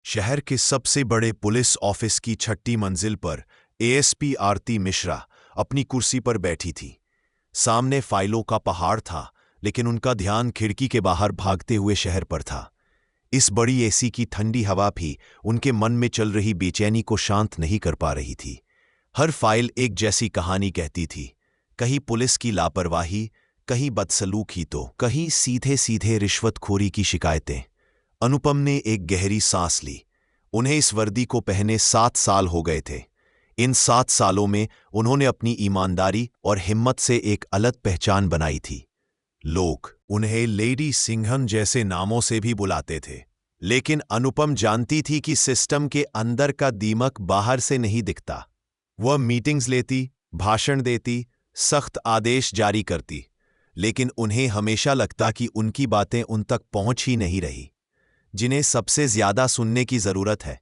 शहर के सबसे बड़े पुलिस ऑफिस की छठी मंजिल पर एएसपी आरती मिश्रा अपनी कुर्सी पर बैठी थी। सामने फाइलों का पहाड़ था, लेकिन उनका ध्यान खिड़की के बाहर भागते हुए शहर पर था। इस बड़ी एसी की ठंडी हवा भी उनके मन में चल रही बेचैनी को शांत नहीं कर पा रही थी। हर फाइल एक जैसी कहानी कहती थी, कहीं पुलिस की लापरवाही, कहीं बदसलूकी, तो कहीं सीधे सीधे रिश्वतखोरी की शिकायतें। अनुपम ने एक गहरी सांस ली। उन्हें इस वर्दी को पहने 7 साल हो गए थे। इन 7 सालों में उन्होंने अपनी ईमानदारी और हिम्मत से एक अलग पहचान बनाई थी। लोग उन्हें लेडी सिंघम जैसे नामों से भी बुलाते थे, लेकिन अनुपम जानती थी कि सिस्टम के अंदर का दीमक बाहर से नहीं दिखता। वह मीटिंग्स लेती, भाषण देती, सख्त आदेश जारी करती, लेकिन उन्हें हमेशा लगता कि उनकी बातें उन तक पहुंच ही नहीं रही जिन्हें सबसे ज्यादा सुनने की जरूरत है,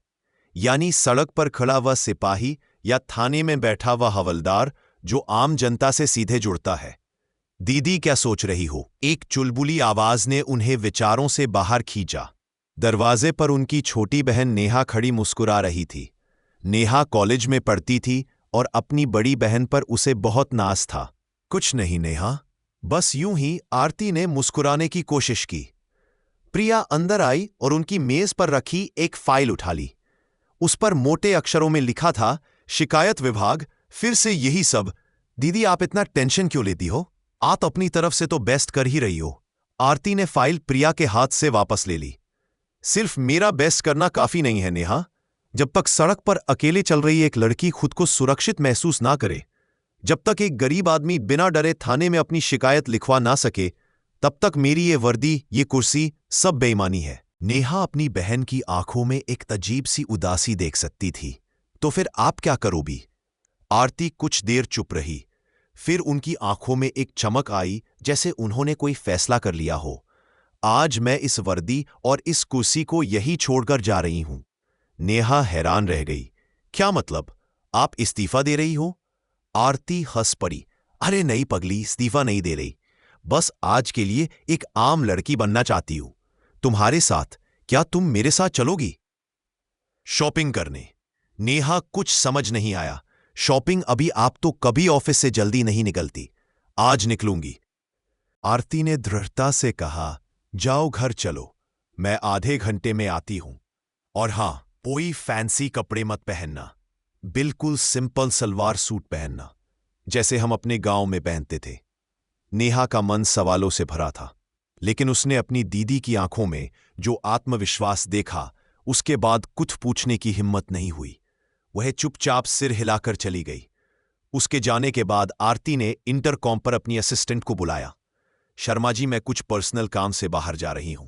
यानी सड़क पर खड़ा वह सिपाही या थाने में बैठा वह हवलदार जो आम जनता से सीधे जुड़ता है। दीदी क्या सोच रही हो? एक चुलबुली आवाज ने उन्हें विचारों से बाहर खींचा। दरवाजे पर उनकी छोटी बहन नेहा खड़ी मुस्कुरा रही थी। नेहा कॉलेज में पढ़ती थी और अपनी बड़ी बहन पर उसे बहुत नाज था। कुछ नहीं नेहा, बस यूं ही, आरती ने मुस्कुराने की कोशिश की। प्रिया अंदर आई और उनकी मेज पर रखी एक फाइल उठा ली। उस पर मोटे अक्षरों में लिखा था, शिकायत विभाग, फिर से यही सब। दीदी आप इतना टेंशन क्यों लेती हो? आप अपनी तरफ से तो बेस्ट कर ही रही हो। आरती ने फाइल प्रिया के हाथ से वापस ले ली। सिर्फ मेरा बेस्ट करना काफी नहीं है नेहा। जब तक सड़क पर अकेले चल रही एक लड़की खुद को सुरक्षित महसूस ना करे, जब तक एक गरीब आदमी बिना डरे थाने में अपनी शिकायत लिखवा ना सके, तब तक मेरी ये वर्दी, ये कुर्सी, सब बेईमानी है। नेहा अपनी बहन की आंखों में एक अजीब सी उदासी देख सकती थी। तो फिर आप क्या करोगी? आरती कुछ देर चुप रही। फिर उनकी आंखों में एक चमक आई, जैसे उन्होंने कोई फैसला कर लिया हो। आज मैं इस वर्दी और इस कुर्सी को यही छोड़कर जा रही हूं। नेहा हैरान रह गई। क्या मतलब? आप इस्तीफा दे रही हो? आरती हंस पड़ी। अरे नहीं पगली, इस्तीफा नहीं दे रही। बस आज के लिए एक आम लड़की बनना चाहती हूं। तुम्हारे साथ। क्या तुम मेरे साथ चलोगी? शॉपिंग करने। नेहा कुछ समझ नहीं आया। शॉपिंग? अभी आप तो कभी ऑफिस से जल्दी नहीं निकलती। आज निकलूंगी। आरती ने दृढ़ता से कहा, जाओ घर चलो, मैं आधे घंटे में आती हूं। और हां, कोई फैंसी कपड़े मत पहनना। बिल्कुल सिंपल सलवार सूट पहनना, जैसे हम अपने गांव में पहनते थे। नेहा का मन सवालों से भरा था, लेकिन उसने अपनी दीदी की आंखों में जो आत्मविश्वास देखा, उसके बाद कुछ पूछने की हिम्मत नहीं हुई। वह चुपचाप सिर हिलाकर चली गई। उसके जाने के बाद आरती ने इंटरकॉम पर अपनी असिस्टेंट को बुलाया। शर्मा जी, मैं कुछ पर्सनल काम से बाहर जा रही हूं।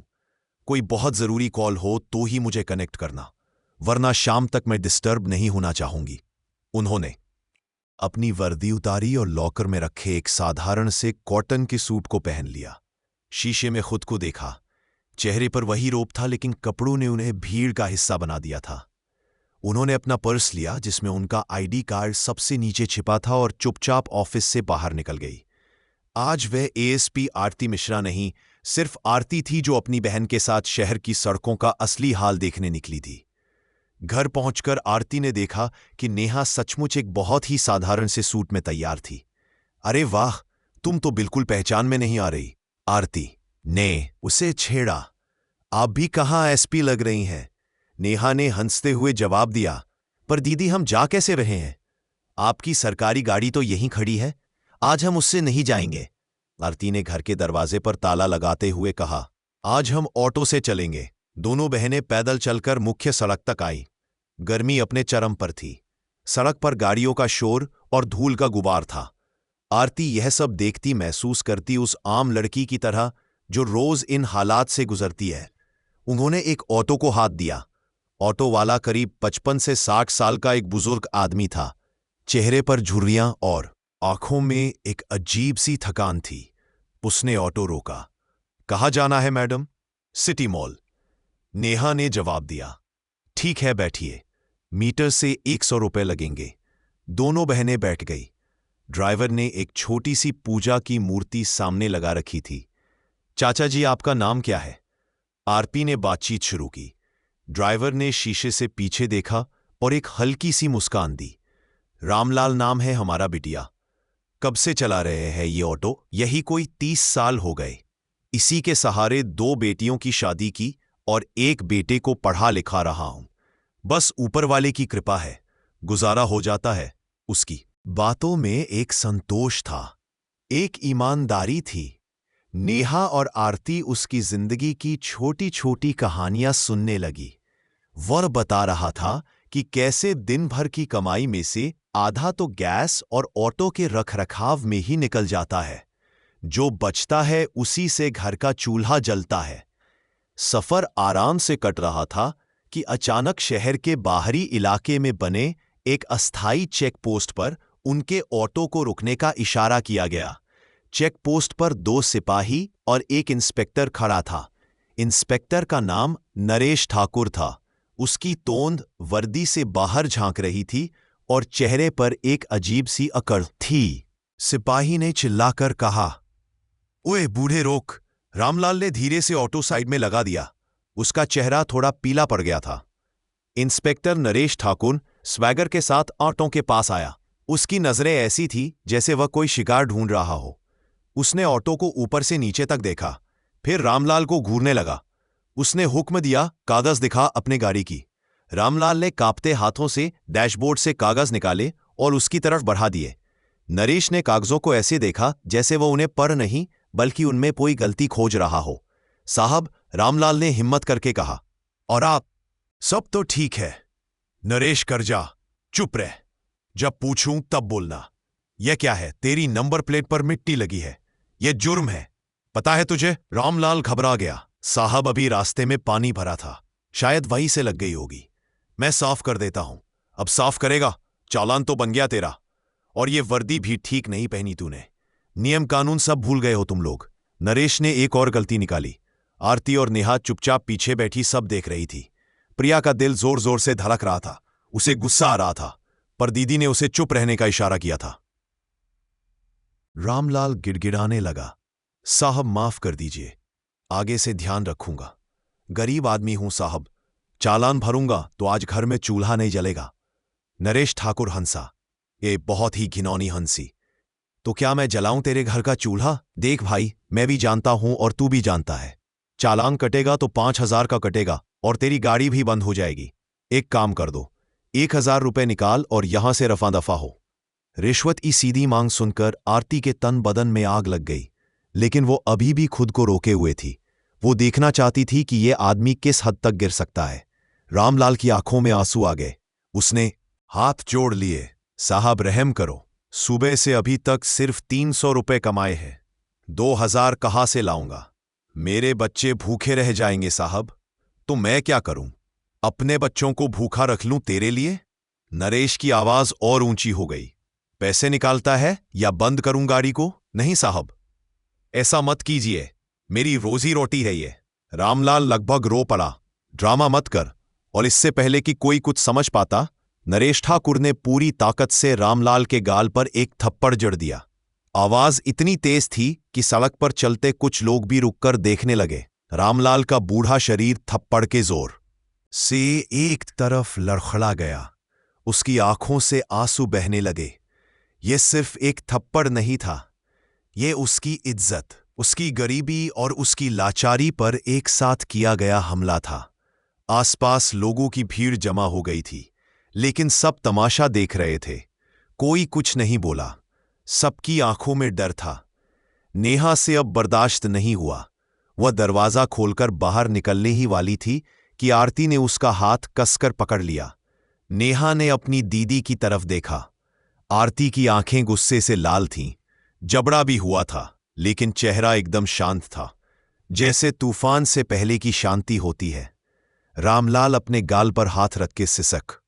कोई बहुत जरूरी कॉल हो तो ही मुझे कनेक्ट करना, वरना शाम तक मैं डिस्टर्ब नहीं होना चाहूंगी। उन्होंने अपनी वर्दी उतारी और लॉकर में रखे एक साधारण से कॉटन के सूट को पहन लिया। शीशे में खुद को देखा। चेहरे पर वही रोब था, लेकिन कपड़ों ने उन्हें भीड़ का हिस्सा बना दिया था। उन्होंने अपना पर्स लिया, जिसमें उनका आईडी कार्ड सबसे नीचे छिपा था, और चुपचाप ऑफिस से बाहर निकल गई। आज वह एएसपी आरती मिश्रा नहीं, सिर्फ आरती थी, जो अपनी बहन के साथ शहर की सड़कों का असली हाल देखने निकली थी। घर पहुंचकर आरती ने देखा कि नेहा सचमुच एक बहुत ही साधारण से सूट में तैयार थी। अरे वाह, तुम तो बिल्कुल पहचान में नहीं आ रही। आरती ने उसे छेड़ा। आप भी कहाँ एसपी लग रही हैं? नेहा ने हंसते हुए जवाब दिया। पर दीदी, हम जा कैसे रहे हैं? आपकी सरकारी गाड़ी तो यहीं खड़ी है। आज हम उससे नहीं जाएंगे। आरती ने घर के दरवाजे पर ताला लगाते हुए कहा। आज हम ऑटो से चलेंगे। दोनों बहनें पैदल चलकर मुख्य सड़क तक आई। गर्मी अपने चरम पर थी। सड़क पर गाड़ियों का शोर और धूल का गुबार था। आरती यह सब देखती महसूस करती उस आम लड़की की तरह जो रोज इन हालात से गुजरती है। उन्होंने एक ऑटो को हाथ दिया। ऑटो वाला करीब 55 से 60 साल का एक बुजुर्ग आदमी था। चेहरे पर झुर्रियां और आंखों में एक अजीब सी थकान थी। उसने ऑटो रोका। कहाँ जाना है मैडम? City mall. नेहा ने जवाब दिया। ठीक है, बैठिए। मीटर से 100 रुपए लगेंगे। दोनों बहनें बैठ गई। ड्राइवर ने एक छोटी सी पूजा की मूर्ति सामने लगा रखी थी। चाचा जी, आपका नाम क्या है? आरती ने बातचीत शुरू की। ड्राइवर ने शीशे से पीछे देखा और एक हल्की सी मुस्कान दी। रामलाल नाम है हमारा बिटिया। कब से चला रहे हैं ये ऑटो? यही कोई 30 साल हो गए। इसी के सहारे 2 बेटियों की शादी की और एक बेटे को पढ़ा लिखा रहा हूं। बस ऊपर वाले की कृपा है, गुजारा हो जाता है। उसकी बातों में एक संतोष था, एक ईमानदारी थी। नेहा और आरती उसकी जिंदगी की छोटी छोटी कहानियां सुनने लगी। वह बता रहा था कि कैसे दिन भर की कमाई में से आधा तो गैस और ऑटो के रखरखाव में ही निकल जाता है। जो बचता है उसी से घर का चूल्हा जलता है। सफर आराम से कट रहा था कि अचानक शहर के बाहरी इलाके में बने एक अस्थायी चेक पोस्ट पर उनके ऑटो को रुकने का इशारा किया गया। चेक पोस्ट पर 2 सिपाही और एक इंस्पेक्टर खड़ा था। इंस्पेक्टर का नाम नरेश ठाकुर था। उसकी तोंद वर्दी से बाहर झांक रही थी और चेहरे पर एक अजीब सी अकड़ थी। सिपाही ने चिल्लाकर कहा, ओए बूढ़े रोक! रामलाल ने धीरे से ऑटो साइड में लगा दिया। उसका चेहरा थोड़ा पीला पड़ गया था। इंस्पेक्टर नरेश ठाकुर स्वैगर के साथ ऑटो के पास आया। उसकी नजरें ऐसी थी जैसे वह कोई शिकार ढूंढ रहा हो। उसने ऑटो को ऊपर से नीचे तक देखा, फिर रामलाल को घूरने लगा। उसने हुक्म दिया, कागज दिखा अपने गाड़ी की। रामलाल ने कांपते हाथों से डैशबोर्ड से कागज निकाले और उसकी तरफ बढ़ा दिए। नरेश ने कागजों को ऐसे देखा जैसे वह उन्हें पढ़ नहीं बल्कि उनमें कोई गलती खोज रहा हो। साहब, रामलाल ने हिम्मत करके कहा। और आप? सब तो ठीक है। नरेश, कर जा, चुप रह। जब पूछूं तब बोलना। यह क्या है? तेरी नंबर प्लेट पर मिट्टी लगी है। यह जुर्म है, पता है तुझे? रामलाल घबरा गया। साहब, अभी रास्ते में पानी भरा था, शायद वहीं से लग गई होगी। मैं साफ कर देता हूं। अब साफ करेगा? चालान तो बन गया तेरा। और ये वर्दी भी ठीक नहीं पहनी तूने। नियम कानून सब भूल गए हो तुम लोग। नरेश ने एक और गलती निकाली। आरती और नेहा चुपचाप पीछे बैठी सब देख रही थी। प्रिया का दिल जोर जोर से धड़क रहा था। उसे गुस्सा आ रहा था, पर दीदी ने उसे चुप रहने का इशारा किया था। रामलाल गिड़गिड़ाने लगा, साहब माफ कर दीजिए, आगे से ध्यान रखूंगा। गरीब आदमी हूं साहब, चालान भरूंगा तो आज घर में चूल्हा नहीं जलेगा। नरेश ठाकुर हंसा, ये बहुत ही घिनौनी हंसी। तो क्या मैं जलाऊं तेरे घर का चूल्हा? देख भाई, मैं भी जानता हूं और तू भी जानता है। चालान कटेगा तो 5,000 का कटेगा और तेरी गाड़ी भी बंद हो जाएगी। एक काम कर दो, 1,000 रुपए निकाल और यहां से रफा दफा हो। रिश्वत की सीधी मांग सुनकर आरती के तन बदन में आग लग गई, लेकिन वो अभी भी खुद को रोके हुए थी। वो देखना चाहती थी कि ये आदमी किस हद तक गिर सकता है। रामलाल की आंखों में आंसू आ गए। उसने हाथ जोड़ लिए, साहब रहम करो, सुबह से अभी तक सिर्फ 300 रुपए कमाए हैं। 2,000 कहां से लाऊंगा? मेरे बच्चे भूखे रह जाएंगे साहब। तो मैं क्या करूं? अपने बच्चों को भूखा रख लूं तेरे लिए? नरेश की आवाज और ऊंची हो गई। पैसे निकालता है या बंद करूं गाड़ी को? नहीं साहब, ऐसा मत कीजिए, मेरी रोजी रोटी है ये। रामलाल लगभग रो पड़ा। ड्रामा मत कर। और इससे पहले कि कोई कुछ समझ पाता, नरेश ठाकुर ने पूरी ताकत से रामलाल के गाल पर एक थप्पड़ जड़ दिया। आवाज इतनी तेज थी कि सड़क पर चलते कुछ लोग भी रुककर देखने लगे। रामलाल का बूढ़ा शरीर थप्पड़ के जोर से एक तरफ लड़खड़ा गया। उसकी आंखों से आंसू बहने लगे। यह सिर्फ एक थप्पड़ नहीं था, यह उसकी इज्जत, उसकी गरीबी और उसकी लाचारी पर एक साथ किया गया हमला था। आसपास लोगों की भीड़ जमा हो गई थी, लेकिन सब तमाशा देख रहे थे। कोई कुछ नहीं बोला। सबकी आंखों में डर था। नेहा से अब बर्दाश्त नहीं हुआ। वह दरवाजा खोलकर बाहर निकलने ही वाली थी कि आरती ने उसका हाथ कसकर पकड़ लिया। नेहा ने अपनी दीदी की तरफ देखा। आरती की आंखें गुस्से से लाल थीं, जबड़ा भी हुआ था, लेकिन चेहरा एकदम शांत था, जैसे तूफान से पहले की शांति होती है। रामलाल अपने गाल पर हाथ रख के सिसक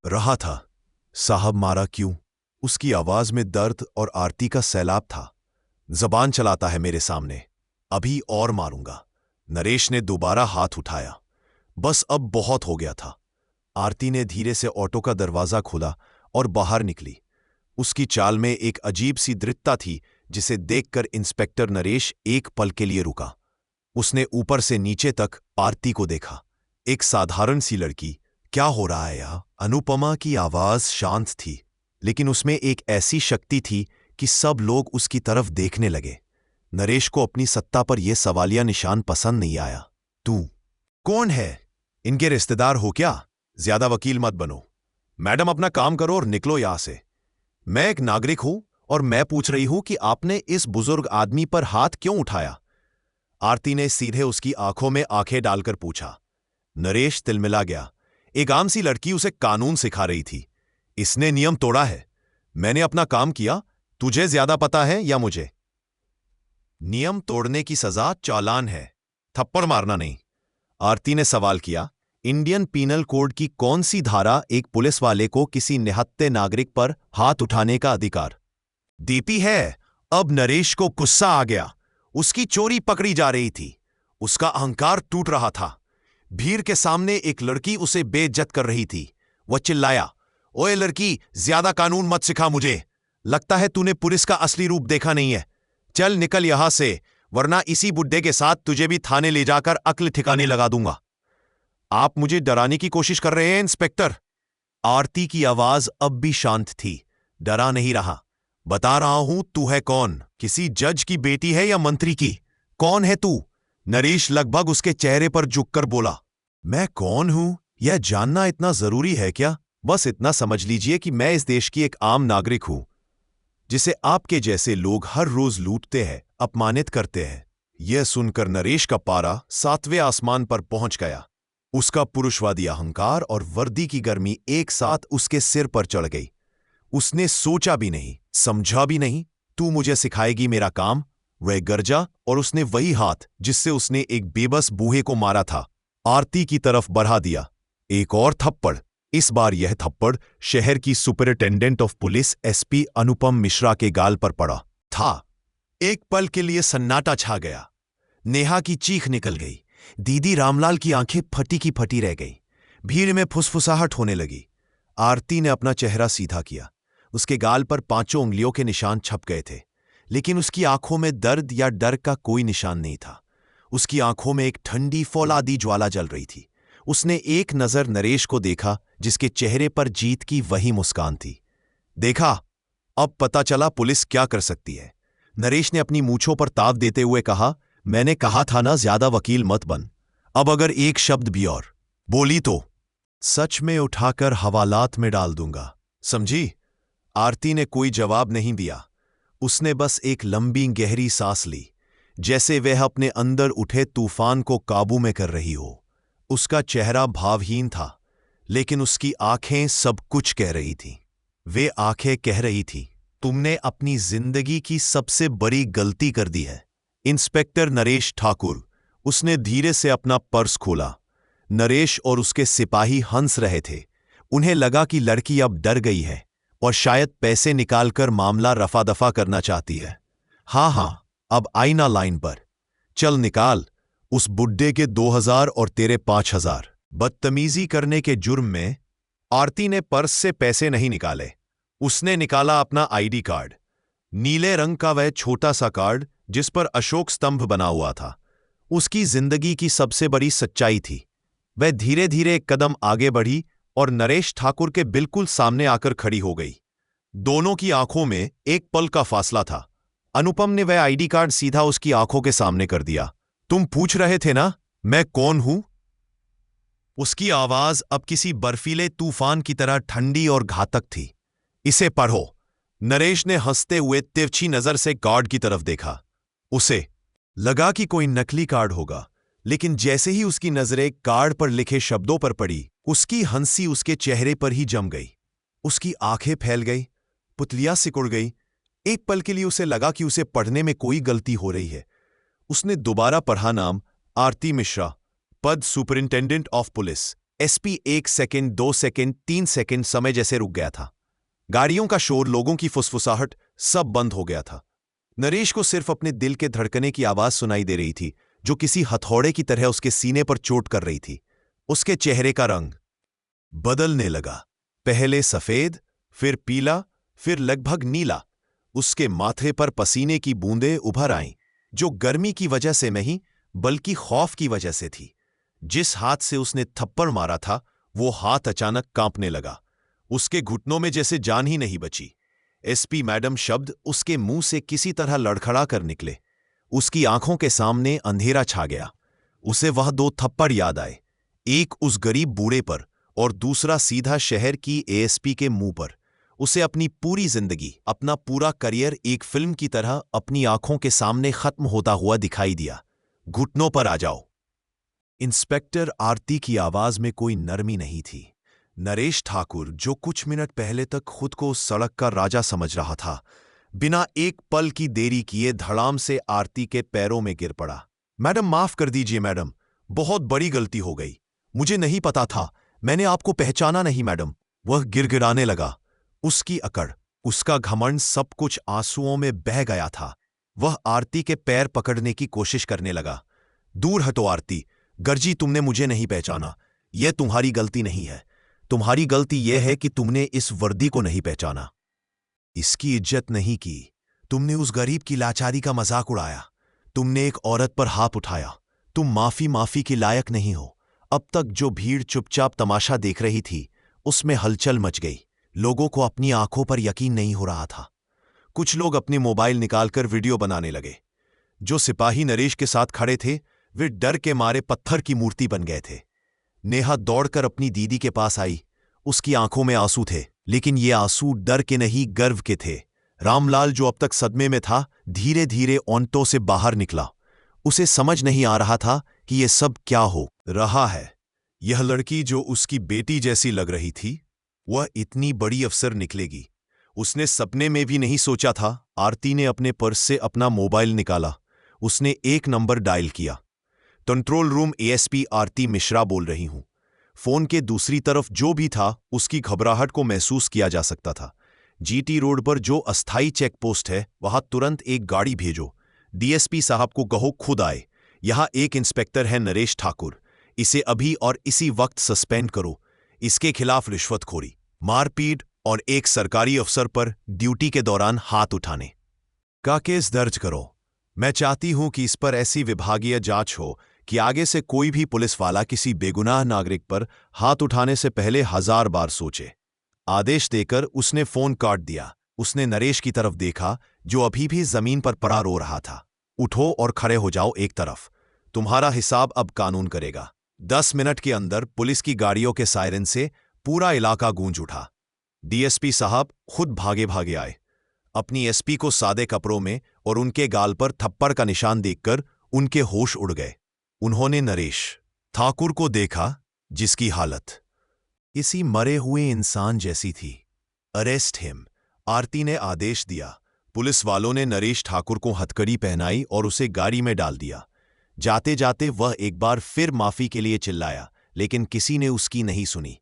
रहा था। साहब मारा क्यों? उसकी आवाज में दर्द और आरती का सैलाब था। जबान चलाता है मेरे सामने, अभी और मारूंगा। नरेश ने दोबारा हाथ उठाया। बस अब बहुत हो गया था। आरती ने धीरे से ऑटो का दरवाजा खोला और बाहर निकली। उसकी चाल में एक अजीब सी दृढ़ता थी जिसे देखकर इंस्पेक्टर नरेश एक पल के लिए रुका। उसने ऊपर से नीचे तक आरती को देखा। एक साधारण सी लड़की। क्या हो रहा है यहाँ? अनुपमा की आवाज शांत थी, लेकिन उसमें एक ऐसी शक्ति थी कि सब लोग उसकी तरफ देखने लगे। नरेश को अपनी सत्ता पर यह सवालिया निशान पसंद नहीं आया। तू कौन है? इनके रिश्तेदार हो क्या? ज्यादा वकील मत बनो। मैडम, अपना काम करो और निकलो यहां से। मैं एक नागरिक हूं और मैं पूछ रही हूं कि आपने इस बुजुर्ग आदमी पर हाथ क्यों उठाया? आरती ने सीधे उसकी आंखों में आंखें डालकर पूछा। नरेश तिलमिला गया। एक आम सी लड़की उसे कानून सिखा रही थी। इसने नियम तोड़ा है। मैंने अपना काम किया। तुझे ज्यादा पता है या मुझे? नियम तोड़ने की सजा चालान है, थप्पड़ मारना नहीं। आरती ने सवाल किया। इंडियन पीनल कोड की कौन सी धारा एक पुलिस वाले को किसी निहत्थे नागरिक पर हाथ उठाने का अधिकार देती है? अब नरेश को गुस्सा आ गया। उसकी चोरी पकड़ी जा रही थी। उसका अहंकार टूट रहा था। भीड़ के सामने एक लड़की उसे बेइज्जत कर रही थी। वह चिल्लाया, ओए लड़की, ज्यादा कानून मत सिखा मुझे। लगता है तूने पुलिस का असली रूप देखा नहीं है। चल निकल यहां से, वरना इसी बुड्ढे के साथ तुझे भी थाने ले जाकर अक्ल ठिकाने लगा दूंगा। आप मुझे डराने की कोशिश कर रहे हैं इंस्पेक्टर? आरती की आवाज अब भी शांत थी। डरा नहीं रहा। बता रहा हूं, तू है कौन? किसी जज की बेटी है या मंत्री की? कौन है तू? नरेश लगभग उसके चेहरे पर झुककर बोला। मैं कौन हूं यह जानना इतना जरूरी है क्या? बस इतना समझ लीजिए कि मैं इस देश की एक आम नागरिक हूं, जिसे आपके जैसे लोग हर रोज लूटते हैं, अपमानित करते हैं। यह सुनकर नरेश का पारा 7वें आसमान पर पहुंच गया। उसका पुरुषवादी अहंकार और वर्दी की गर्मी एक साथ उसके सिर पर चढ़ गई। उसने सोचा भी नहीं, समझा भी नहीं। तू मुझे सिखाएगी मेरा काम? वह गरजा और उसने वही हाथ जिससे उसने एक बेबस बूहे को मारा था, आरती की तरफ बढ़ा दिया। एक और थप्पड़। इस बार यह थप्पड़ शहर की superintendent of police SP Anupam Mishra के गाल पर पड़ा था। एक पल के लिए सन्नाटा छा गया। नेहा की चीख निकल गई। दीदी रामलाल की आंखें फटी की फटी रह गई। भीड़ में फुसफुसाहट होने लगी। आरती ने अपना चेहरा सीधा किया। उसके गाल पर 5 उंगलियों के निशान छप गए थे, लेकिन उसकी आंखों में दर्द या डर का कोई निशान नहीं था। उसकी आंखों में एक ठंडी फौलादी ज्वाला जल रही थी। उसने एक नजर नरेश को देखा, जिसके चेहरे पर जीत की वही मुस्कान थी। देखा, अब पता चला पुलिस क्या कर सकती है। नरेश ने अपनी मूंछों पर ताव देते हुए कहा, मैंने कहा था ना, ज्यादा वकील मत बन। अब अगर एक शब्द भी और बोली तो सच में उठाकर हवालात में डाल दूंगा, समझी? आरती ने कोई जवाब नहीं दिया। उसने बस एक लंबी गहरी सांस ली, जैसे वह अपने अंदर उठे तूफान को काबू में कर रही हो। उसका चेहरा भावहीन था, लेकिन उसकी आंखें सब कुछ कह रही थीं। वे आंखें कह रही थीं, तुमने अपनी जिंदगी की सबसे बड़ी गलती कर दी है, इंस्पेक्टर नरेश ठाकुर। उसने धीरे से अपना पर्स खोला। नरेश और उसके सिपाही हंस रहे थे। उन्हें लगा कि लड़की अब डर गई है और शायद पैसे निकालकर मामला रफा दफा करना चाहती है। हाँ, अब आई ना लाइन पर। चल निकाल। उस बुड्ढे के 2000 और तेरे 5000। बदतमीजी करने के जुर्म में आरती ने पर्स से पैसे नहीं निकाले। उसने निकाला अपना आईडी कार्ड, नीले रंग का वह छोटा सा कार्ड जिस पर अशोक स्तंभ बना हुआ था। उसकी जिंदगी की सबसे बड़ी सच्चाई थी। वह धीरे धीरे एक कदम आगे बढ़ी और नरेश ठाकुर के बिल्कुल सामने आकर खड़ी हो गई। दोनों की आंखों में एक पल का फासला था। अनुपम ने वह आईडी कार्ड सीधा उसकी आंखों के सामने कर दिया। तुम पूछ रहे थे ना, मैं कौन हूं? उसकी आवाज अब किसी बर्फीले तूफान की तरह ठंडी और घातक थी। इसे पढ़ो। नरेश ने हंसते हुए तिरछी नजर से कार्ड की तरफ देखा। उसे लगा कि कोई नकली कार्ड होगा, लेकिन जैसे ही उसकी नजरें कार्ड पर लिखे शब्दों पर पड़ी, उसकी हंसी उसके चेहरे पर ही जम गई। उसकी आंखें फैल गई, पुतलियां सिकुड़ गई। एक पल के लिए उसे लगा कि उसे पढ़ने में कोई गलती हो रही है। उसने दोबारा पढ़ा, नाम आरती मिश्रा, पद superintendent of police, SP. 1 second, 2 second, 3 second, समय जैसे रुक गया था। गाड़ियों का शोर, लोगों की फुसफुसाहट, सब बंद हो गया था। नरेश को सिर्फ अपने दिल के धड़कने की आवाज सुनाई दे रही थी, जो किसी हथौड़े की तरह उसके सीने पर चोट कर रही थी। उसके चेहरे का रंग बदलने लगा, पहले सफेद, फिर पीला, फिर लगभग नीला। उसके माथे पर पसीने की बूंदें उभर आईं, जो गर्मी की वजह से नहीं बल्कि खौफ की वजह से थी। जिस हाथ से उसने थप्पड़ मारा था वो हाथ अचानक कांपने लगा। उसके घुटनों में जैसे जान ही नहीं बची। एसपी मैडम शब्द उसके मुंह से किसी तरह लड़खड़ा कर निकले। उसकी आंखों के सामने अंधेरा छा गया। उसे वह 2 थप्पड़ याद आए, एक उस गरीब बूढ़े पर और दूसरा सीधा शहर की एएसपी के मुंह पर। उसे अपनी पूरी जिंदगी, अपना पूरा करियर एक फिल्म की तरह अपनी आंखों के सामने खत्म होता हुआ दिखाई दिया। घुटनों पर आ जाओ। इंस्पेक्टर आरती की आवाज में कोई नरमी नहीं थी। नरेश ठाकुर, जो कुछ मिनट पहले तक खुद को सड़क का राजा समझ रहा था, बिना एक पल की देरी किए धड़ाम से आरती के पैरों में गिर पड़ा। मैडम, माफ कर दीजिए मैडम, बहुत बड़ी गलती हो गई। मुझे नहीं पता था, मैंने आपको पहचाना नहीं मैडम। वह गिड़गिड़ाने लगा। उसकी अकड़, उसका घमंड सब कुछ आंसुओं में बह गया था। वह आरती के पैर पकड़ने की कोशिश करने लगा। दूर हटो आरती, गर्जी, तुमने मुझे नहीं पहचाना। यह तुम्हारी गलती नहीं है। तुम्हारी गलती यह है कि तुमने इस वर्दी को नहीं पहचाना, इसकी इज्जत नहीं की। तुमने उस गरीब की लाचारी का मजाक उड़ाया। तुमने एक औरत पर हाथ उठाया। तुम माफी के लायक नहीं हो। अब तक जो भीड़ चुपचाप तमाशा देख रही थी, उसमें हलचल मच गई। लोगों को अपनी आंखों पर यकीन नहीं हो रहा था। कुछ लोग अपने मोबाइल निकालकर वीडियो बनाने लगे। जो सिपाही नरेश के साथ खड़े थे, वे डर के मारे पत्थर की मूर्ति बन गए थे। नेहा दौड़कर अपनी दीदी के पास आई। उसकी आंखों में आंसू थे, लेकिन ये आंसू डर के नहीं, गर्व के थे। रामलाल, जो अब तक सदमे में था, धीरे धीरे औंठों से बाहर निकला। उसे समझ नहीं आ रहा था कि ये सब क्या हो रहा है। यह लड़की जो उसकी बेटी जैसी लग रही थी, वह इतनी बड़ी अफसर निकलेगी, उसने सपने में भी नहीं सोचा था। आरती ने अपने पर्स से अपना मोबाइल निकाला। उसने एक नंबर डायल किया। कंट्रोल रूम, एएसपी आरती मिश्रा बोल रही हूं। फोन के दूसरी तरफ जो भी था, उसकी घबराहट को महसूस किया जा सकता था। जीटी रोड पर जो अस्थाई चेक पोस्ट है, वहां तुरंत एक गाड़ी भेजो। डीएसपी साहब को कहो खुद आए। यहां एक इंस्पेक्टर है, नरेश ठाकुर। इसे अभी और इसी वक्त सस्पेंड करो। इसके खिलाफ रिश्वतखोरी, मारपीट और एक सरकारी अफसर पर ड्यूटी के दौरान हाथ उठाने का केस दर्ज करो। मैं चाहती हूं कि इस पर ऐसी विभागीय जांच हो कि आगे से कोई भी पुलिस वाला किसी बेगुनाह नागरिक पर हाथ उठाने से पहले 1000 बार सोचे। आदेश देकर उसने फोन काट दिया। उसने नरेश की तरफ देखा, जो अभी भी जमीन पर पड़ा रो रहा था। उठो और खड़े हो जाओ एक तरफ। तुम्हारा हिसाब अब कानून करेगा। 10 मिनट के अंदर पुलिस की गाड़ियों के सायरन से पूरा इलाका गूंज उठा। डीएसपी साहब खुद भागे भागे आए। अपनी एसपी को सादे कपड़ों में और उनके गाल पर थप्पड़ का निशान देखकर उनके होश उड़ गए। उन्होंने नरेश ठाकुर को देखा, जिसकी हालत इसी मरे हुए इंसान जैसी थी। अरेस्ट हिम, आरती ने आदेश दिया। पुलिस वालों ने नरेश ठाकुर को हथकड़ी पहनाई और उसे गाड़ी में डाल दिया। जाते जाते वह एक बार फिर माफी के लिए चिल्लाया, लेकिन किसी ने उसकी नहीं सुनी।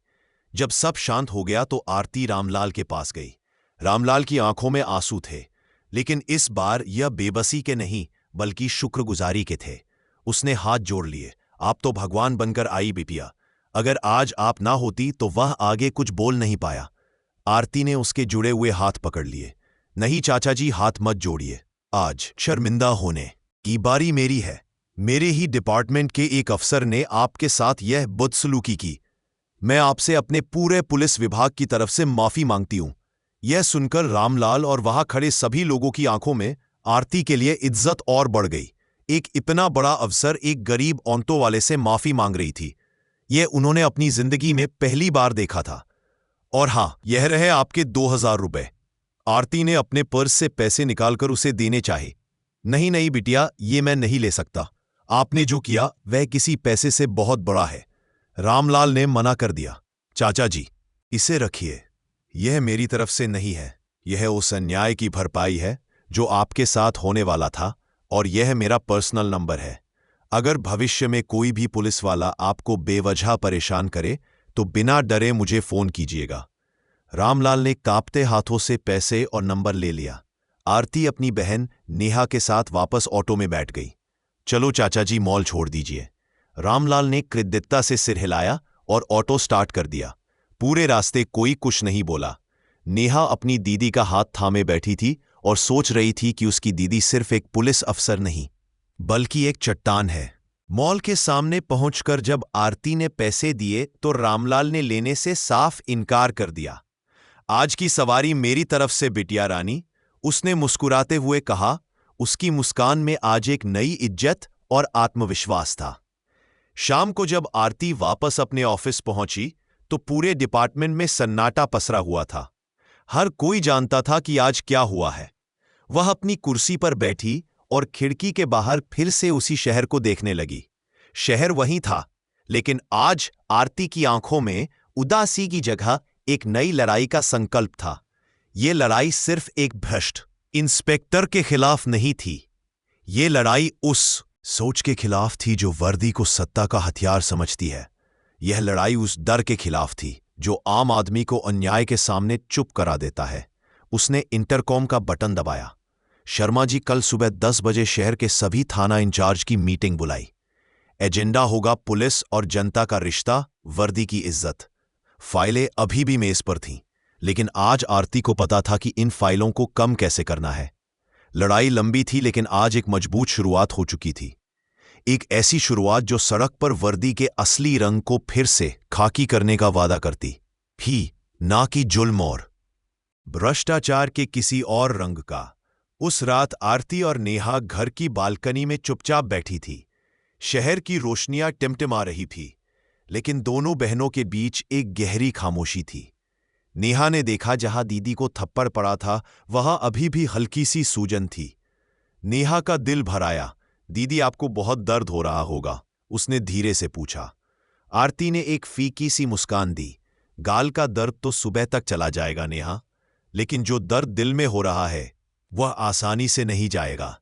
जब सब शांत हो गया तो आरती रामलाल के पास गई। रामलाल की आंखों में आंसू थे, लेकिन इस बार यह बेबसी के नहीं बल्कि शुक्रगुजारी के थे। उसने हाथ जोड़ लिए। आप तो भगवान बनकर आई बिटिया। अगर आज आप ना होती तो वह आगे कुछ बोल नहीं पाया। आरती ने उसके जुड़े हुए हाथ पकड़ लिए। नहीं चाचा जी, हाथ मत जोड़िए। आज शर्मिंदा होने की बारी मेरी है। मेरे ही डिपार्टमेंट के एक अफसर ने आपके साथ यह बदसलूकी की। मैं आपसे अपने पूरे पुलिस विभाग की तरफ से माफी मांगती हूं। यह सुनकर रामलाल और वहां खड़े सभी लोगों की आंखों में आरती के लिए इज्जत और बढ़ गई। एक इतना बड़ा अफसर एक गरीब औंतों वाले से माफी मांग रही थी। यह उन्होंने अपनी जिंदगी में पहली बार देखा था। और हां, यह रहे आपके 2000 रुपए। आरती ने अपने पर्स से पैसे निकालकर उसे देने चाहे। नहीं नहीं बिटिया, ये मैं नहीं ले सकता। आपने जो किया वह किसी पैसे से बहुत बड़ा है। रामलाल ने मना कर दिया। चाचा जी, इसे रखिए। यह मेरी तरफ से नहीं है। यह उस अन्याय की भरपाई है जो आपके साथ होने वाला था, और यह मेरा पर्सनल नंबर है। अगर भविष्य में कोई भी पुलिस वाला आपको बेवजह परेशान करे तो बिना डरे मुझे फोन कीजिएगा। रामलाल ने कांपते हाथों से पैसे और नंबर ले लिया। आरती अपनी बहन नेहा के साथ वापस ऑटो में बैठ गई। चलो चाचा जी, मॉल छोड़ दीजिए। रामलाल ने कृतज्ञता से सिर हिलाया और ऑटो स्टार्ट कर दिया। पूरे रास्ते कोई कुछ नहीं बोला। नेहा अपनी दीदी का हाथ थामे बैठी थी और सोच रही थी कि उसकी दीदी सिर्फ एक पुलिस अफसर नहीं, बल्कि एक चट्टान है। मॉल के सामने पहुंचकर जब आरती ने पैसे दिए तो रामलाल ने लेने से साफ इनकार कर दिया। आज की सवारी मेरी तरफ से बिटिया रानी, उसने मुस्कुराते हुए कहा। उसकी मुस्कान में आज एक नई इज्जत और आत्मविश्वास था। शाम को जब आरती वापस अपने ऑफिस पहुंची तो पूरे डिपार्टमेंट में सन्नाटा पसरा हुआ था। हर कोई जानता था कि आज क्या हुआ है। वह अपनी कुर्सी पर बैठी और खिड़की के बाहर फिर से उसी शहर को देखने लगी। शहर वहीं था, लेकिन आज आरती की आंखों में उदासी की जगह एक नई लड़ाई का संकल्प था। ये लड़ाई सिर्फ एक भ्रष्ट इंस्पेक्टर के खिलाफ नहीं थी। ये लड़ाई उस सोच के खिलाफ थी जो वर्दी को सत्ता का हथियार समझती है। यह लड़ाई उस डर के खिलाफ थी जो आम आदमी को अन्याय के सामने चुप करा देता है। उसने इंटरकॉम का बटन दबाया। शर्मा जी कल सुबह 10 बजे शहर के सभी थाना इंचार्ज की मीटिंग बुलाई। एजेंडा होगा पुलिस और जनता का रिश्ता, वर्दी की इज्जत। फाइलें अभी भी मेज पर थीं, लेकिन आज आरती को पता था कि इन फाइलों को कम कैसे करना है। लड़ाई लंबी थी, लेकिन आज एक मजबूत शुरुआत हो चुकी थी। एक ऐसी शुरुआत जो सड़क पर वर्दी के असली रंग को फिर से खाकी करने का वादा करती ही, ना कि जुल्म और भ्रष्टाचार के किसी और रंग का। उस रात आरती और नेहा घर की बालकनी में चुपचाप बैठी थी। शहर की रोशनियां टिमटिमा रही थी, लेकिन दोनों बहनों के बीच एक गहरी खामोशी थी। नेहा ने देखा जहां दीदी को थप्पड़ पड़ा था वहां अभी भी हल्की सी सूजन थी। नेहा का दिल भर आया। दीदी आपको बहुत दर्द हो रहा होगा, उसने धीरे से पूछा। आरती ने एक फीकी सी मुस्कान दी। गाल का दर्द तो सुबह तक चला जाएगा नेहा, लेकिन जो दर्द दिल में हो रहा है वह आसानी से नहीं जाएगा।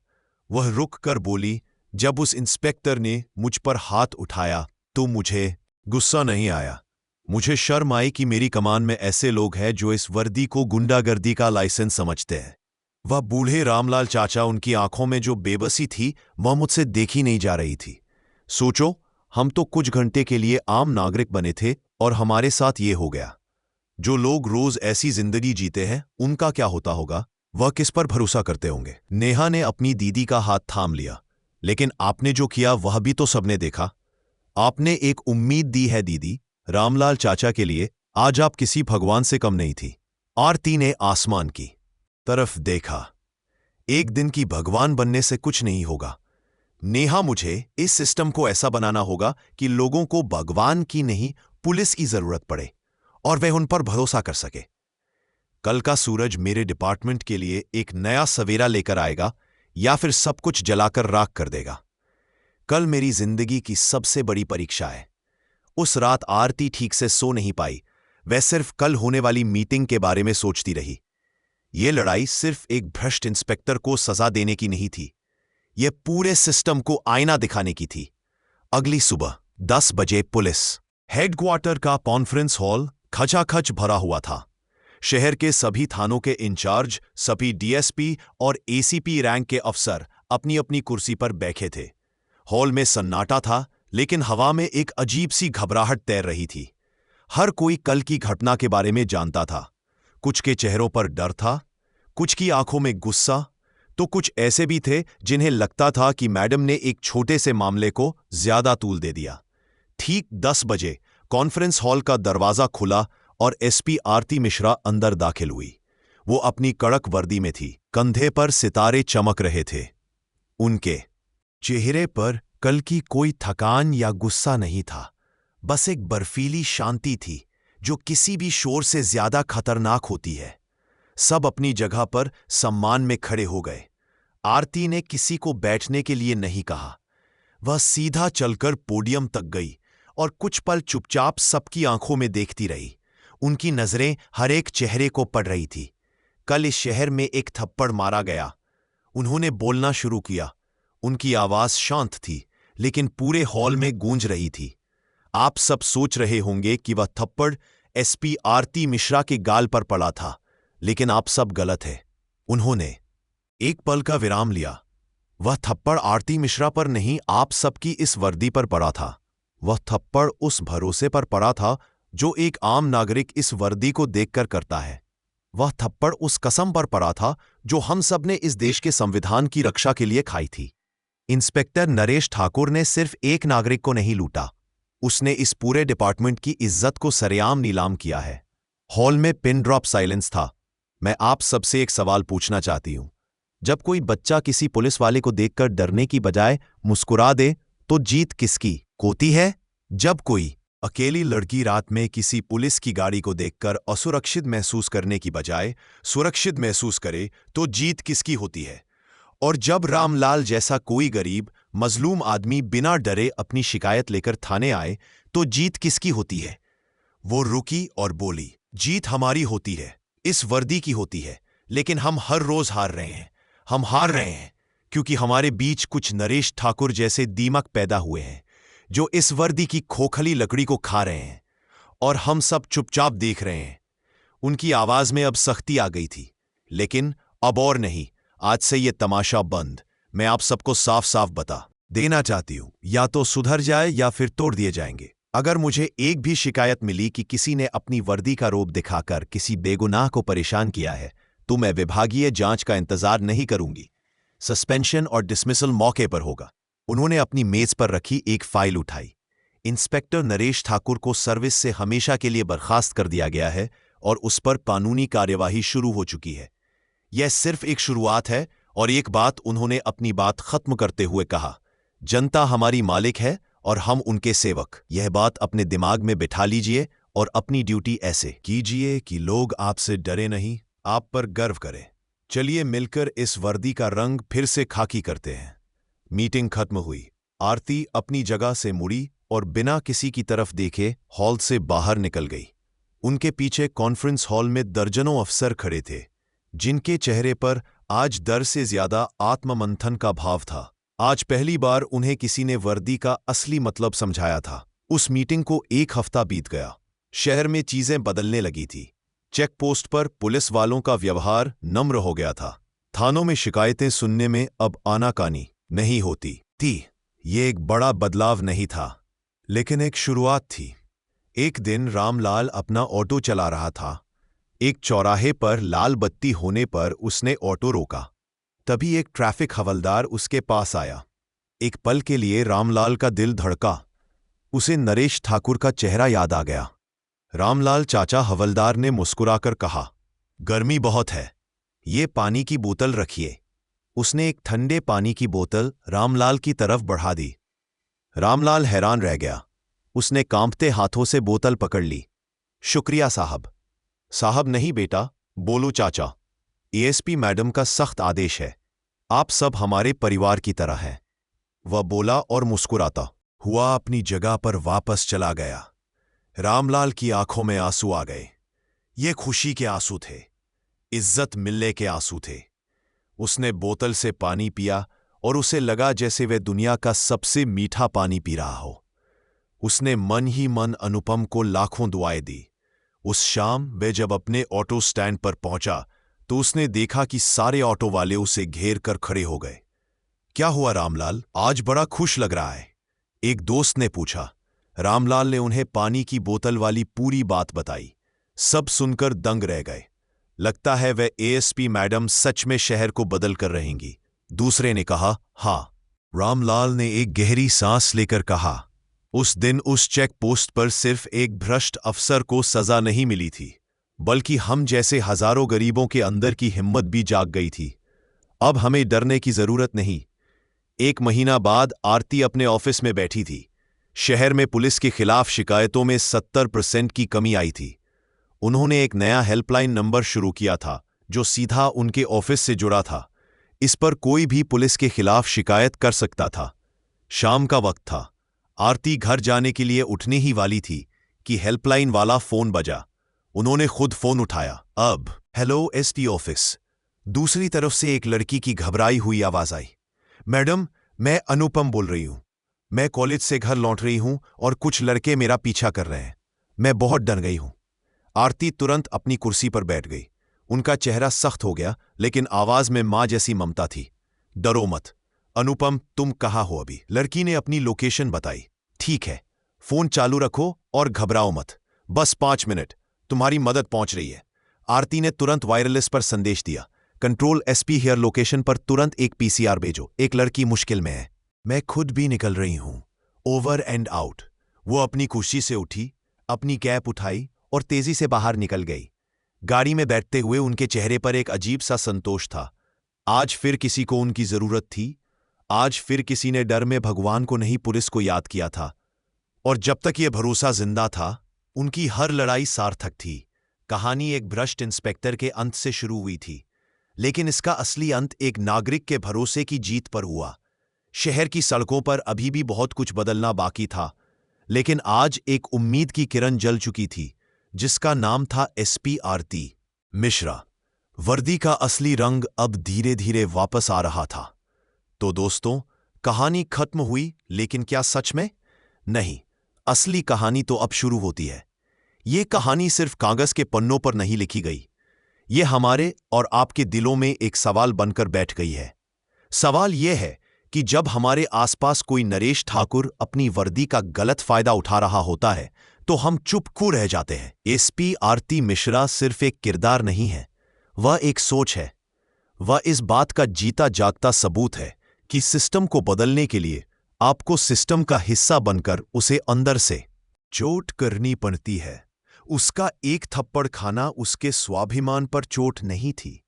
वह रुक कर बोली, जब उस इंस्पेक्टर ने मुझ पर हाथ उठाया तो मुझे गुस्सा नहीं आया। मुझे शर्म आई कि मेरी कमान में ऐसे लोग हैं जो इस वर्दी को गुंडागर्दी का लाइसेंस समझते हैं। वह बूढ़े रामलाल चाचा, उनकी आंखों में जो बेबसी थी वह मुझसे देखी नहीं जा रही थी। सोचो, हम तो कुछ घंटे के लिए आम नागरिक बने थे और हमारे साथ ये हो गया। जो लोग रोज ऐसी जिंदगी जीते हैं उनका क्या होता होगा? वह किस पर भरोसा करते होंगे? नेहा ने अपनी दीदी का हाथ थाम लिया। लेकिन आपने जो किया वह भी तो सबने देखा। आपने एक उम्मीद दी है दीदी, रामलाल चाचा के लिए आज आप किसी भगवान से कम नहीं थी। आरती ने आसमान की तरफ देखा। एक दिन की भगवान बनने से कुछ नहीं होगा नेहा, मुझे इस सिस्टम को ऐसा बनाना होगा कि लोगों को भगवान की नहीं पुलिस की जरूरत पड़े और वह उन पर भरोसा कर सके। कल का सूरज मेरे डिपार्टमेंट के लिए एक नया सवेरा लेकर आएगा या फिर सब कुछ जलाकर राख कर देगा। कल मेरी जिंदगी की सबसे बड़ी परीक्षा है। उस रात आरती ठीक से सो नहीं पाई। वह सिर्फ कल होने वाली मीटिंग के बारे में सोचती रही। यह लड़ाई सिर्फ एक भ्रष्ट इंस्पेक्टर को सजा देने की नहीं थी, यह पूरे सिस्टम को आईना दिखाने की थी। अगली सुबह 10 बजे पुलिस हेडक्वार्टर का कॉन्फ्रेंस हॉल खचाखच भरा हुआ था। शहर के सभी थानों के इंचार्ज, सभी डीएसपी और एसीपी रैंक के अफसर अपनी अपनी कुर्सी पर बैठे थे। हॉल में सन्नाटा था, लेकिन हवा में एक अजीब सी घबराहट तैर रही थी। हर कोई कल की घटना के बारे में जानता था। कुछ के चेहरों पर डर था, कुछ की आंखों में गुस्सा, तो कुछ ऐसे भी थे जिन्हें लगता था कि मैडम ने एक छोटे से मामले को ज्यादा तूल दे दिया। ठीक 10 बजे कॉन्फ्रेंस हॉल का दरवाजा खुला और एसपी आरती मिश्रा अंदर दाखिल हुई। वो अपनी कड़क वर्दी में थी, कंधे पर सितारे चमक रहे थे। उनके चेहरे पर कल की कोई थकान या गुस्सा नहीं था, बस एक बर्फीली शांति थी जो किसी भी शोर से ज्यादा खतरनाक होती है। सब अपनी जगह पर सम्मान में खड़े हो गए। आरती ने किसी को बैठने के लिए नहीं कहा। वह सीधा चलकर पोडियम तक गई और कुछ पल चुपचाप सबकी आंखों में देखती रही। उनकी नजरें हर एक चेहरे को पड़ रही थी। कल इस शहर में एक थप्पड़ मारा गया। उन्होंने बोलना शुरू किया। उनकी आवाज शांत थी, लेकिन पूरे हॉल में गूंज रही थी। आप सब सोच रहे होंगे कि वह थप्पड़ एसपी आरती मिश्रा के गाल पर पड़ा था, लेकिन आप सब गलत है। उन्होंने एक पल का विराम लिया। वह थप्पड़ आरती मिश्रा पर नहीं, आप सबकी इस वर्दी पर पड़ा था। वह थप्पड़ उस भरोसे पर पड़ा था जो एक आम नागरिक इस वर्दी को देखकर करता है। वह थप्पड़ उस कसम पर पड़ा था जो हम सब ने इस देश के संविधान की रक्षा के लिए खाई थी। इंस्पेक्टर नरेश ठाकुर ने सिर्फ एक नागरिक को नहीं लूटा, उसने इस पूरे डिपार्टमेंट की इज्जत को सरेआम नीलाम किया है। हॉल में पिन ड्रॉप साइलेंस था। मैं आप सबसे एक सवाल पूछना चाहती हूं। जब कोई बच्चा किसी पुलिस वाले को देखकर डरने की बजाय मुस्कुरा दे तो जीत किसकी होती है? जब कोई अकेली लड़की रात में किसी पुलिस की गाड़ी को देखकर असुरक्षित महसूस करने की बजाय सुरक्षित महसूस करे तो जीत किसकी होती है? और जब रामलाल जैसा कोई गरीब मजलूम आदमी बिना डरे अपनी शिकायत लेकर थाने आए तो जीत किसकी होती है? वो रुकी और बोली, जीत हमारी होती है, इस वर्दी की होती है, लेकिन हम हर रोज हार रहे हैं। हम हार रहे हैं क्योंकि हमारे बीच कुछ नरेश ठाकुर जैसे दीमक पैदा हुए हैं जो इस वर्दी की खोखली लकड़ी को खा रहे हैं और हम सब चुपचाप देख रहे हैं। उनकी आवाज में अब सख्ती आ गई थी, लेकिन अब और नहीं, आज से ये तमाशा बंद। मैं आप सबको साफ साफ बता देना चाहती हूं, या तो सुधर जाए या फिर तोड़ दिए जाएंगे। अगर मुझे एक भी शिकायत मिली कि किसी ने अपनी वर्दी का रोब दिखाकर किसी बेगुनाह को परेशान किया है तो मैं विभागीय जांच का इंतजार नहीं करूंगी। सस्पेंशन और डिसमिसल मौके पर होगा। उन्होंने अपनी मेज पर रखी एक फाइल उठाई। इंस्पेक्टर नरेश ठाकुर को सर्विस से हमेशा के लिए बर्खास्त कर दिया गया है और उस पर कानूनी कार्यवाही शुरू हो चुकी है। यह सिर्फ एक शुरुआत है। और एक बात उन्होंने अपनी बात खत्म करते हुए कहा, जनता हमारी मालिक है और हम उनके सेवक। यह बात अपने दिमाग में बिठा लीजिए और अपनी ड्यूटी ऐसे कीजिए कि लोग आपसे डरे नहीं, आप पर गर्व करें। चलिए मिलकर इस वर्दी का रंग फिर से खाकी करते हैं। मीटिंग खत्म हुई। आरती अपनी जगह से मुड़ी और बिना किसी की तरफ देखे हॉल से बाहर निकल गई। उनके पीछे कॉन्फ्रेंस हॉल में दर्जनों अफसर खड़े थे, जिनके चेहरे पर आज डर से ज्यादा आत्ममंथन का भाव था। आज पहली बार उन्हें किसी ने वर्दी का असली मतलब समझाया था। उस मीटिंग को एक हफ्ता बीत गया। शहर में चीजें बदलने लगी थी। चेक पोस्ट पर पुलिस वालों का व्यवहार नम्र हो गया था। थानों में शिकायतें सुनने में अब आनाकानी नहीं होती थी। ये एक बड़ा बदलाव नहीं था, लेकिन एक शुरुआत थी। एक दिन रामलाल अपना ऑटो चला रहा था। एक चौराहे पर लाल बत्ती होने पर उसने ऑटो रोका। तभी एक ट्रैफिक हवलदार उसके पास आया। एक पल के लिए रामलाल का दिल धड़का। उसे नरेश ठाकुर का चेहरा याद आ गया। रामलाल चाचा, हवलदार ने मुस्कुराकर कहा, गर्मी बहुत है, ये पानी की बोतल रखिए। उसने एक ठंडे पानी की बोतल रामलाल की तरफ बढ़ा दी। रामलाल हैरान रह गया। उसने कांपते हाथों से बोतल पकड़ ली। शुक्रिया साहब। साहब नहीं बेटा, बोलो चाचा। एएसपी मैडम का सख्त आदेश है। आप सब हमारे परिवार की तरह हैं। वह बोला और मुस्कुराता हुआ अपनी जगह पर वापस चला गया। रामलाल की आंखों में आंसू आ गए। ये खुशी के आंसू थे, इज्जत मिलने के आंसू थे। उसने बोतल से पानी पिया और उसे लगा जैसे वह दुनिया का सबसे मीठा पानी पी रहा हो। उसने मन ही मन अनुपम को लाखों दुआएं दी। उस शाम वह जब अपने ऑटो स्टैंड पर पहुंचा तो उसने देखा कि सारे ऑटो वाले उसे घेर कर खड़े हो गए। क्या हुआ रामलाल, आज बड़ा खुश लग रहा है? एक दोस्त ने पूछा। रामलाल ने उन्हें पानी की बोतल वाली पूरी बात बताई। सब सुनकर दंग रह गए। लगता है वह एएसपी मैडम सच में शहर को बदल कर रहेंगी। दूसरे ने कहा, हाँ। रामलाल ने एक गहरी सांस लेकर कहा, उस दिन उस चेक पोस्ट पर सिर्फ एक भ्रष्ट अफसर को सजा नहीं मिली थी, बल्कि हम जैसे हजारों गरीबों के अंदर की हिम्मत भी जाग गई थी। अब हमें डरने की जरूरत नहीं। एक महीना बाद आरती अपने ऑफिस में बैठी थी। शहर में पुलिस के खिलाफ शिकायतों में 70% की कमी आई थी। उन्होंने एक नया हेल्पलाइन नंबर शुरू किया था जो सीधा उनके ऑफिस से जुड़ा था। इस पर कोई भी पुलिस के खिलाफ शिकायत कर सकता था। शाम का वक्त था। आरती घर जाने के लिए उठने ही वाली थी कि हेल्पलाइन वाला फोन बजा। उन्होंने खुद फोन उठाया। अब हेलो एसपी ऑफिस। दूसरी तरफ से एक लड़की की घबराई हुई आवाज आई। मैडम, मैं अनुपम बोल रही हूं। मैं कॉलेज से घर लौट रही हूं और कुछ लड़के मेरा पीछा कर रहे हैं। मैं बहुत डर गई हूं। आरती तुरंत अपनी कुर्सी पर बैठ गई। उनका चेहरा सख्त हो गया, लेकिन आवाज में मां जैसी ममता थी। डरो मत। अनुपम, तुम कहाँ हो अभी? लड़की ने अपनी लोकेशन बताई। ठीक है, फोन चालू रखो और घबराओ मत। बस 5 मिनट, तुम्हारी मदद पहुंच रही है। आरती ने तुरंत वायरलेस पर संदेश दिया। कंट्रोल एसपी हियर, लोकेशन पर तुरंत एक पीसीआर भेजो। एक लड़की मुश्किल में है। मैं खुद भी निकल रही हूं। Over and out. वो अपनी कुर्सी से उठी, अपनी कैप उठाई और तेजी से बाहर निकल गई। गाड़ी में बैठते हुए उनके चेहरे पर एक अजीब सा संतोष था। आज फिर किसी को उनकी जरूरत थी। आज फिर किसी ने डर में भगवान को नहीं, पुलिस को याद किया था। और जब तक ये भरोसा जिंदा था, उनकी हर लड़ाई सार्थक थी। कहानी एक भ्रष्ट इंस्पेक्टर के अंत से शुरू हुई थी, लेकिन इसका असली अंत एक नागरिक के भरोसे की जीत पर हुआ। शहर की सड़कों पर अभी भी बहुत कुछ बदलना बाकी था, लेकिन आज एक उम्मीद की किरण जल चुकी थी, जिसका नाम था एसपी आरती मिश्रा। वर्दी का असली रंग अब धीरे धीरे वापस आ रहा था। तो दोस्तों, कहानी खत्म हुई, लेकिन क्या सच में? नहीं, असली कहानी तो अब शुरू होती है। ये कहानी सिर्फ कागज के पन्नों पर नहीं लिखी गई। ये हमारे और आपके दिलों में एक सवाल बनकर बैठ गई है। सवाल यह है कि जब हमारे आसपास कोई नरेश ठाकुर अपनी वर्दी का गलत फायदा उठा रहा होता है, तो हम चुप क्यों रह जाते हैं? एसपी आरती मिश्रा सिर्फ एक किरदार नहीं है, वह एक सोच है। वह इस बात का जीता जागता सबूत है कि सिस्टम को बदलने के लिए आपको सिस्टम का हिस्सा बनकर उसे अंदर से चोट करनी पड़ती है। उसका एक थप्पड़ खाना उसके स्वाभिमान पर चोट नहीं थी,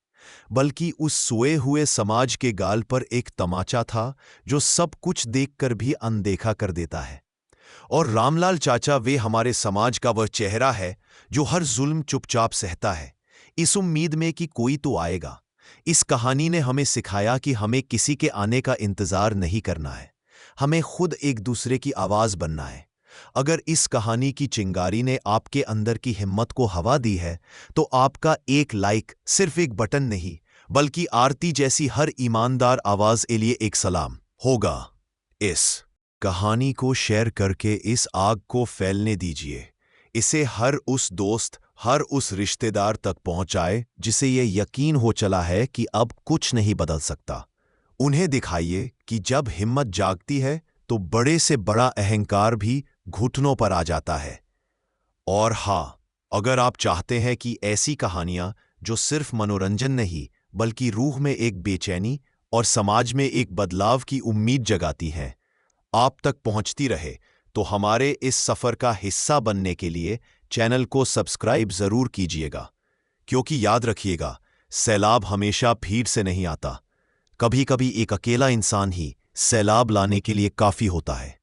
बल्कि उस सोए हुए समाज के गाल पर एक तमाचा था जो सब कुछ देखकर भी अनदेखा कर देता है। और रामलाल चाचा, वे हमारे समाज का वह चेहरा है जो हर जुल्म चुपचाप सहता है, इस उम्मीद में कि कोई तो आएगा। इस कहानी ने हमें सिखाया कि हमें किसी के आने का इंतजार नहीं करना है, हमें खुद एक दूसरे की आवाज बनना है। अगर इस कहानी की चिंगारी ने आपके अंदर की हिम्मत को हवा दी है, तो आपका एक लाइक सिर्फ एक बटन नहीं, बल्कि आरती जैसी हर ईमानदार आवाज के लिए एक सलाम होगा। इस कहानी को शेयर करके इस आग को फैलने दीजिए। इसे हर उस दोस्त, हर उस रिश्तेदार तक पहुंचाए जिसे यह यकीन हो चला है कि अब कुछ नहीं बदल सकता। उन्हें दिखाइए कि जब हिम्मत जागती है, तो बड़े से बड़ा अहंकार भी घुटनों पर आ जाता है। और हाँ, अगर आप चाहते हैं कि ऐसी कहानियां जो सिर्फ मनोरंजन नहीं, बल्कि रूह में एक बेचैनी और समाज में एक बदलाव की उम्मीद जगाती हैं, आप तक पहुंचती रहे, तो हमारे इस सफर का हिस्सा बनने के लिए चैनल को सब्सक्राइब जरूर कीजिएगा। क्योंकि याद रखिएगा, सैलाब हमेशा भीड़ से नहीं आता, कभी कभी एक अकेला इंसान ही सैलाब लाने के लिए काफी होता है।